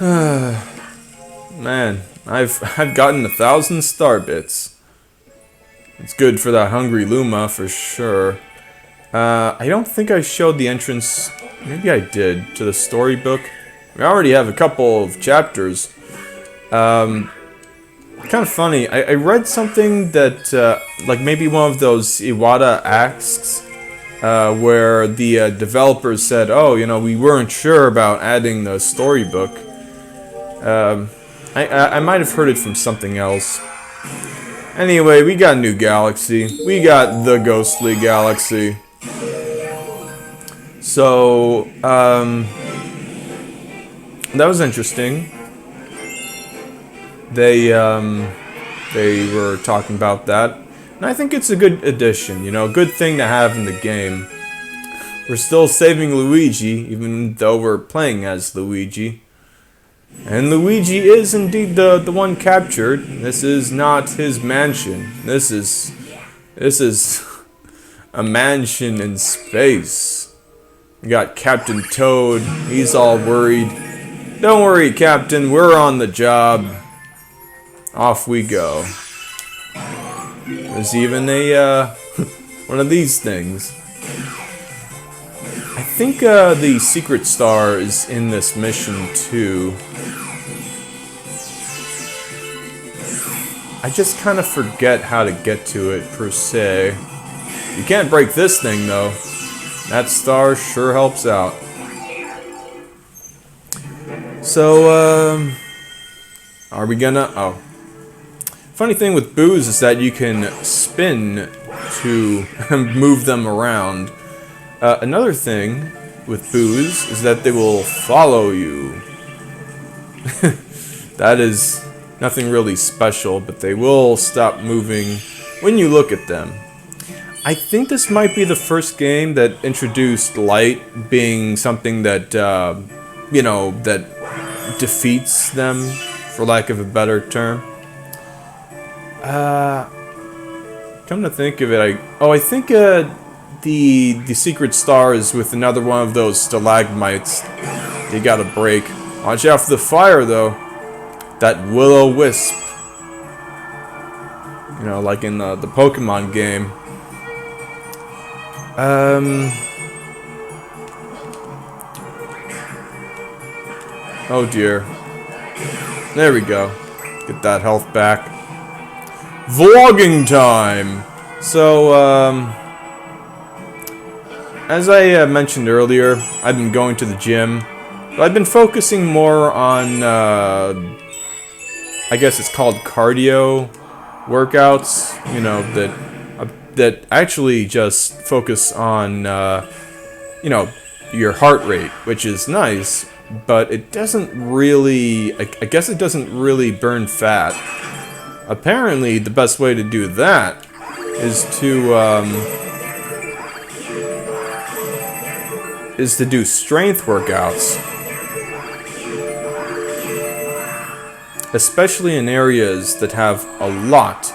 Man, I've gotten 1,000 star bits. It's good for that hungry Luma for sure. I don't think I showed the entrance. Maybe I did to the storybook. We already have a couple of chapters. Kind of funny. I read something that like maybe one of those Iwata asks. Where the developers said, "Oh, you know, we weren't sure about adding the storybook." I might have heard it from something else. Anyway, we got a new galaxy. We got the Ghostly Galaxy. So, that was interesting. They were talking about that. And I think it's a good addition, you know, a good thing to have in the game. We're still saving Luigi, even though we're playing as Luigi. And Luigi is indeed the one captured. This is not his mansion. This is a mansion in space. We got Captain Toad. He's all worried. Don't worry, Captain. We're on the job. Off we go. There's even a, one of these things. I think, the secret star is in this mission, too. I just kind of forget how to get to it, per se. You can't break this thing, though. That star sure helps out. So, are we gonna... Oh. Funny thing with boos is that you can spin to move them around. Another thing with boos is that they will follow you. That is nothing really special, but they will stop moving when you look at them. I think this might be the first game that introduced light being something that, you know, that defeats them, for lack of a better term. Come to think of it, I think the secret star is with another one of those stalagmites. You gotta break. Watch out for the fire, though. That will-o-wisp. You know, like in the Pokemon game. Oh dear. There we go. Get that health back. Vlogging time! So, as I mentioned earlier, I've been going to the gym, but I've been focusing more on, I guess it's called cardio workouts, you know, that actually just focus on, you know, your heart rate, which is nice, but it doesn't really, I guess it doesn't really burn fat. Apparently, the best way to do that is to do strength workouts, especially in areas that have a lot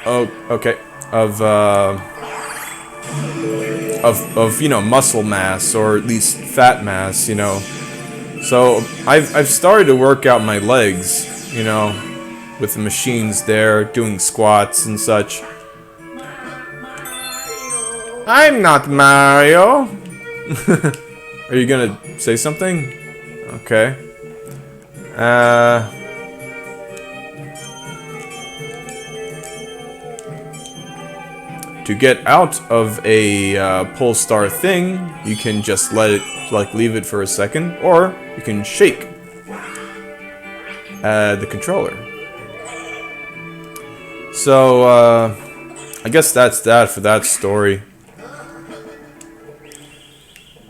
of you know, muscle mass, or at least fat mass, you know. So I've started to work out my legs, you know, with the machines there, doing squats and such. I'm not Mario. Are you gonna say something? Okay. To get out of a pull star thing, you can just let it, like, leave it for a second, or you can shake the controller. So, I guess that's that for that story.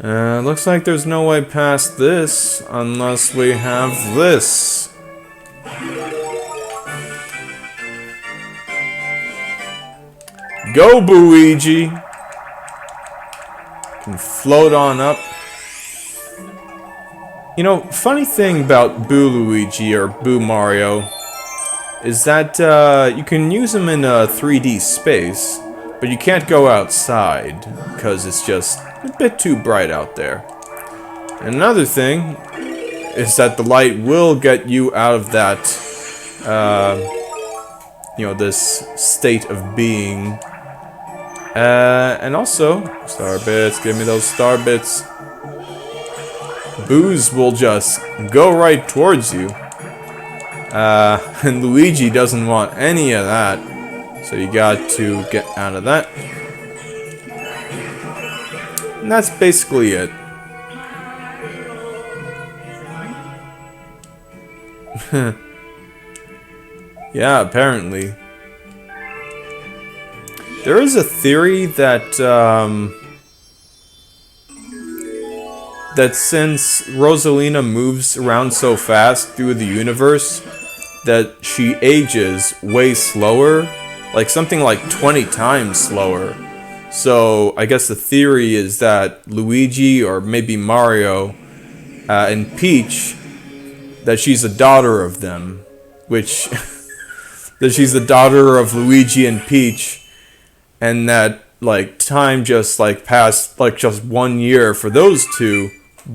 Looks like there's no way past this unless we have this. Go, Luigi! Can float on up. You know, funny thing about Boo Luigi, or Boo Mario, is that you can use them in a 3D space, but you can't go outside, because it's just a bit too bright out there. And another thing is that the light will get you out of that, you know, this state of being. And also, star bits, give me those star bits. Booze will just go right towards you. And Luigi doesn't want any of that. So you got to get out of that. And that's basically it. Yeah, apparently. There is a theory that that since Rosalina moves around so fast through the universe, that she ages way slower, like something like 20 times slower. So I guess the theory is that Luigi or maybe Mario and Peach, that she's a daughter of them, which that she's the daughter of Luigi and Peach, and that like time just like passed like just 1 year for those two,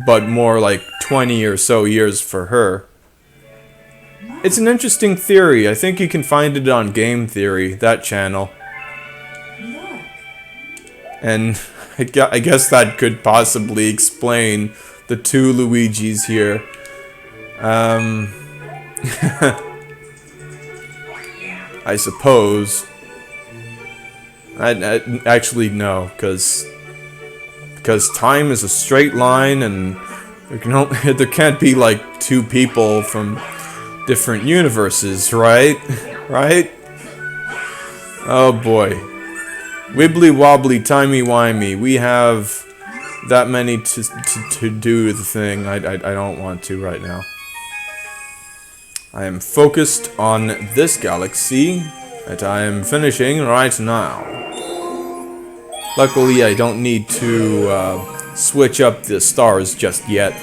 but more like 20 or so years for her. It's an interesting theory. I think you can find it on Game Theory, that channel. And I guess that could possibly explain the two Luigis here. I suppose. I actually no, because time is a straight line, and there can't be like two people from different universes, right? Right? Oh boy. Wibbly wobbly, timey wimey. We have that many to do the thing. I don't want to right now. I am focused on this galaxy that I am finishing right now. Luckily, I don't need to switch up the stars just yet.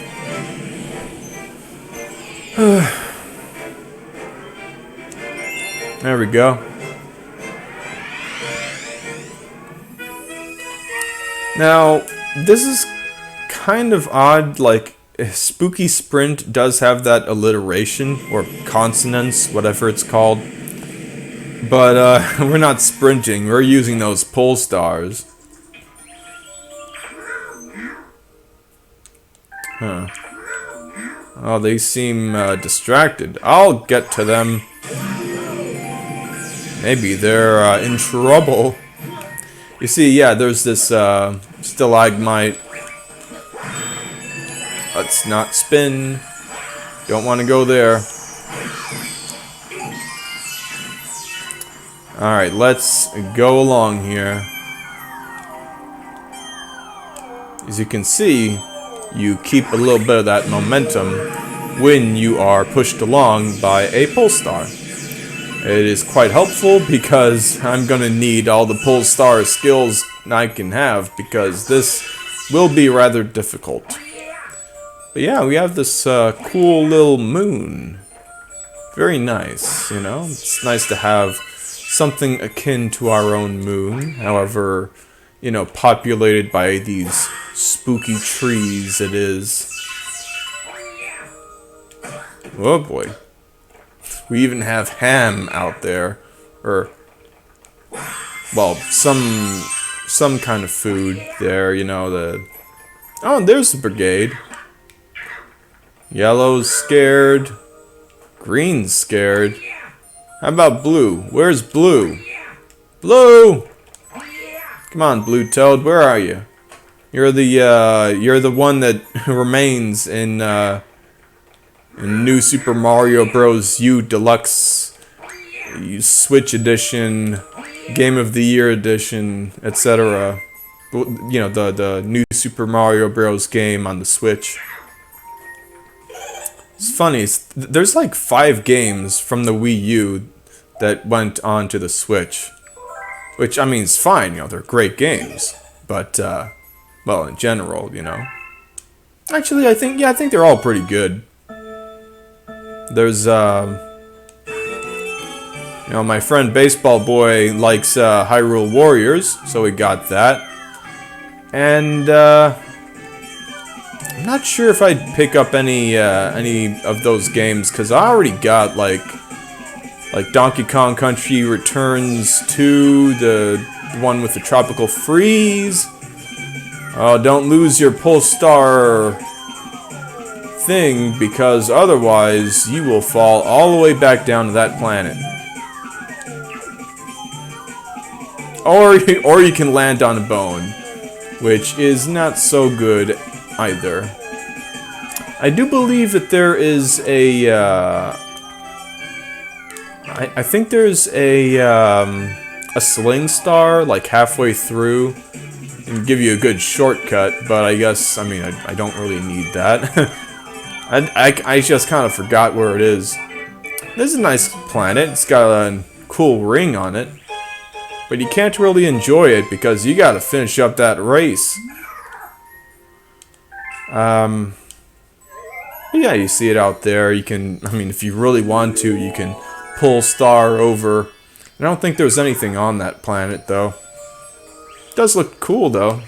There we go. Now, this is kind of odd, like, Spooky Sprint does have that alliteration, or consonants, whatever it's called. But, we're not sprinting, we're using those pole stars. Huh. Oh, they seem, distracted. I'll get to them. Maybe they're, in trouble. You see, yeah, there's this, stalagmite. Let's not spin. Don't want to go there. Alright, let's go along here. As you can see, you keep a little bit of that momentum when you are pushed along by a pole star. It is quite helpful because I'm gonna need all the pole star skills I can have, because this will be rather difficult. But yeah, we have this cool little moon. Very nice, you know? It's nice to have something akin to our own moon. However, you know, populated by these spooky trees it is. Oh boy. We even have ham out there. Or, well, some kind of food there, you know, the... Oh, there's the brigade. Yellow's scared. Green's scared. How about blue? Where's blue? Blue! Come on, Blue Toad, where are you? You're the one that remains in New Super Mario Bros. U Deluxe, Switch Edition, Game of the Year Edition, etc. You know, the New Super Mario Bros. Game on the Switch. It's funny, there's like 5 games from the Wii U that went on to the Switch. Which, I mean, is fine, you know, they're great games. But, well, in general, you know. Actually, I think they're all pretty good. There's, you know, my friend Baseball Boy likes, Hyrule Warriors, so we got that. And, I'm not sure if I'd pick up any of those games, because I already got like Donkey Kong Country Returns 2, the one with the tropical freeze. Oh, don't lose your pull star thing, because otherwise you will fall all the way back down to that planet. Or you can land on a bone, which is not so good either. I do believe that there is a I think there's a sling star like halfway through and give you a good shortcut, but I guess, I mean, I don't really need that. I just kind of forgot where it is. This is a nice planet. It's got a cool ring on it, but you can't really enjoy it because you gotta finish up that race. But yeah, you see it out there. You can, I mean, if you really want to, you can pull star over. I don't think there's anything on that planet, though. It does look cool, though,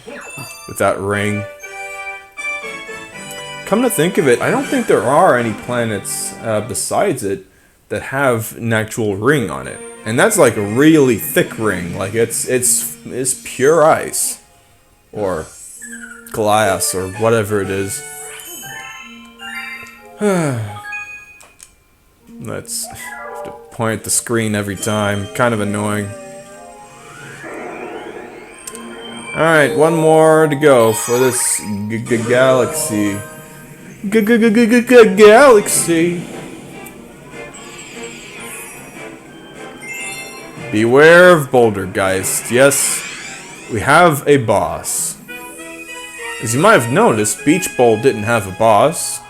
with that ring. Come to think of it, I don't think there are any planets besides it that have an actual ring on it. And that's like a really thick ring. Like, it's pure ice. Or glass, or whatever it is. Let's have to point at the screen every time. Kind of annoying. Alright, one more to go for this galaxy. Galaxy. Beware of Bouldergeist. Yes, we have a boss. As you might have noticed, Beach Bowl didn't have a boss.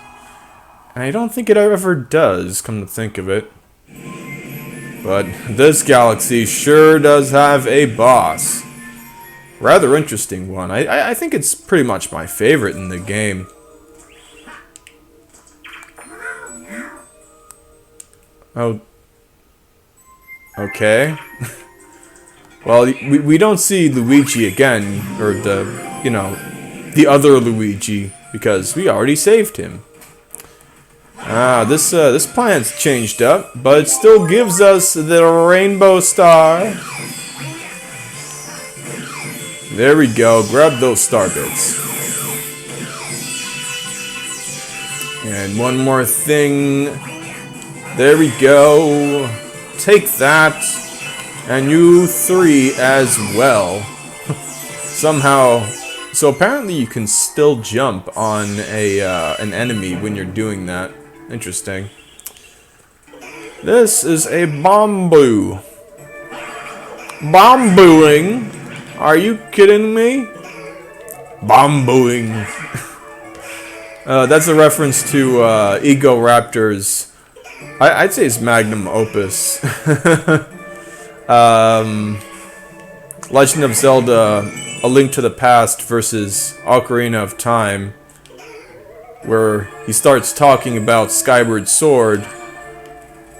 And I don't think it ever does, come to think of it. But this galaxy sure does have a boss. Rather interesting one. I think it's pretty much my favorite in the game. Oh. Okay. Well, we don't see Luigi again, or the other Luigi, because we already saved him. This planet's changed up, but it still gives us the rainbow star. There we go. Grab those star bits. And one more thing. There we go. Take that. And you 3 as well. Somehow. So apparently you can still jump on an enemy when you're doing that. Interesting. This is a bamboo. Bambooing? Are you kidding me? Bambooing. That's a reference to Ego Raptor's, I'd say it's magnum opus. Legend of Zelda: A Link to the Past versus Ocarina of Time, where he starts talking about Skyward Sword,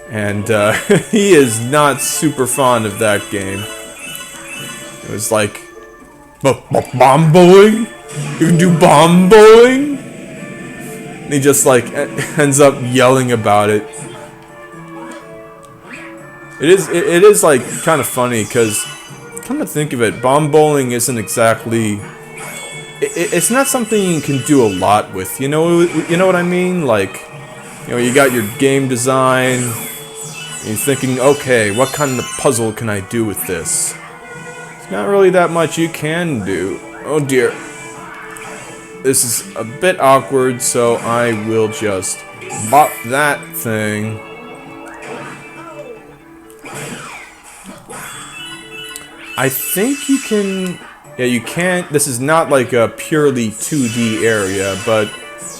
and he is not super fond of that game. It was like, bomb-bowling? You can do bomb-bowling? And he just like ends up yelling about it. It is like kind of funny, because come to think of it, bomb bowling isn't exactly. It's not something you can do a lot with. You know what I mean? Like, you got your game design. And you're thinking, okay, what kind of puzzle can I do with this? It's not really that much you can do. Oh dear. This is a bit awkward, so I will just bop that thing. I think you can. Yeah, you can't. This is not like a purely 2D area, but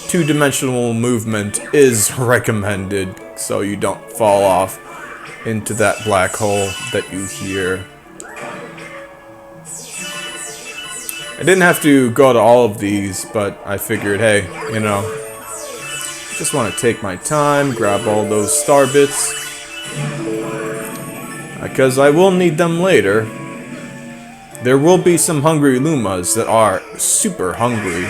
two-dimensional movement is recommended so you don't fall off into that black hole that you hear. I didn't have to go to all of these, but I figured, hey, just want to take my time, grab all those star bits, because I will need them later. There will be some hungry Lumas that are super hungry.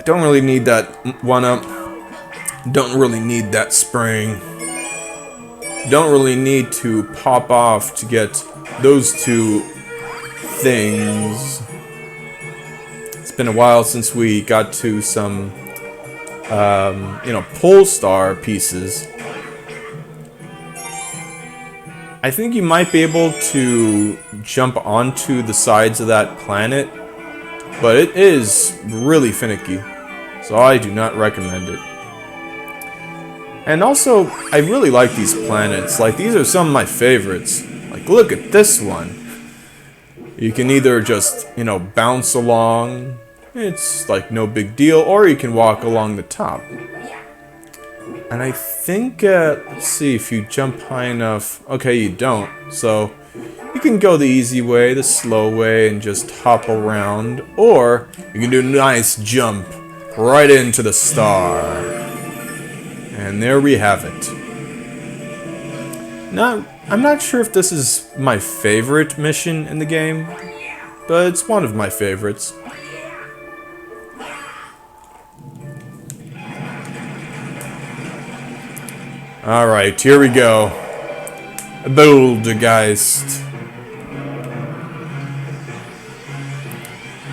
Don't really need that 1-up. Don't really need that spring. Don't really need to pop off to get those two things. It's been a while since we got to some, pole star pieces. I think you might be able to jump onto the sides of that planet, but it is really finicky, so I do not recommend it. And also, I really like these planets. Like, these are some of my favorites. Like, look at this one. You can either just, bounce along. It's, like, no big deal. Or you can walk along the top. And I think, let's see, if you jump high enough... Okay, you don't. So, you can go the easy way, the slow way, and just hop around. Or, you can do a nice jump right into the star. And there we have it. Now, I'm not sure if this is my favorite mission in the game, but it's one of my favorites. Alright, here we go. Bouldergeist.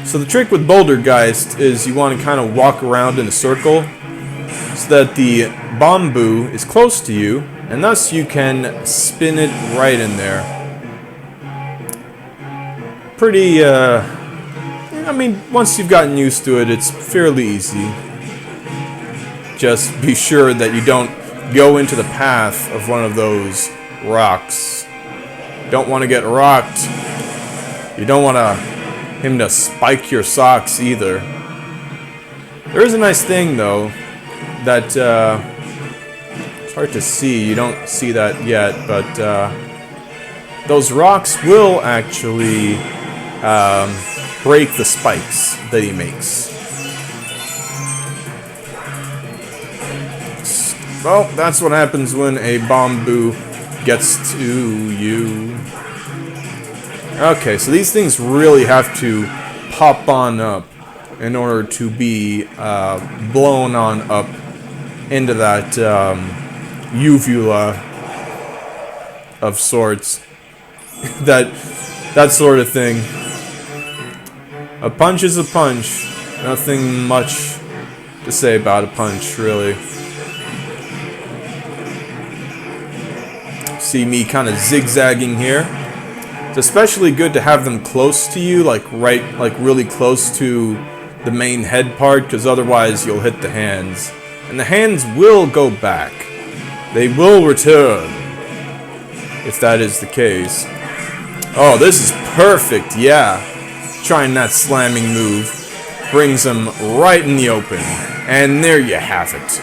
So the trick with Bouldergeist is you want to kind of walk around in a circle so that the bamboo is close to you, and thus you can spin it right in there. Pretty, once you've gotten used to it, it's fairly easy. Just be sure that you don't go into the path of one of those rocks. Don't want to get rocked. You don't want him to spike your socks either. There is a nice thing, though, that it's hard to see. You don't see that yet, but those rocks will actually break the spikes that he makes. Well, that's what happens when a bamboo gets to you. Okay, so these things really have to pop on up in order to be blown on up into that uvula of sorts. that sort of thing. A punch is a punch. Nothing much to say about a punch, really. See me kind of zigzagging here. It's especially good to have them close to you, like really close to the main head part, because otherwise you'll hit the hands. And the hands will go back. They will return, if that is the case. Oh, this is perfect, yeah. Trying that slamming move brings them right in the open. And there you have it.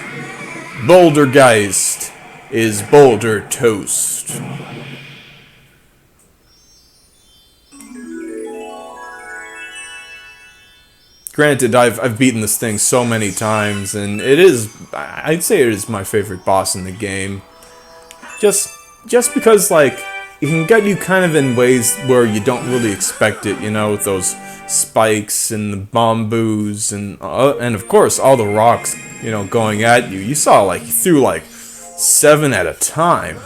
Bouldergeist is Boulder Toast. Granted, I've beaten this thing so many times, and I'd say it is my favorite boss in the game. Just because, like, it can get you kind of in ways where you don't really expect it, with those spikes and the bamboos and of course all the rocks, going at you. You saw, like, he threw like 7 at a time.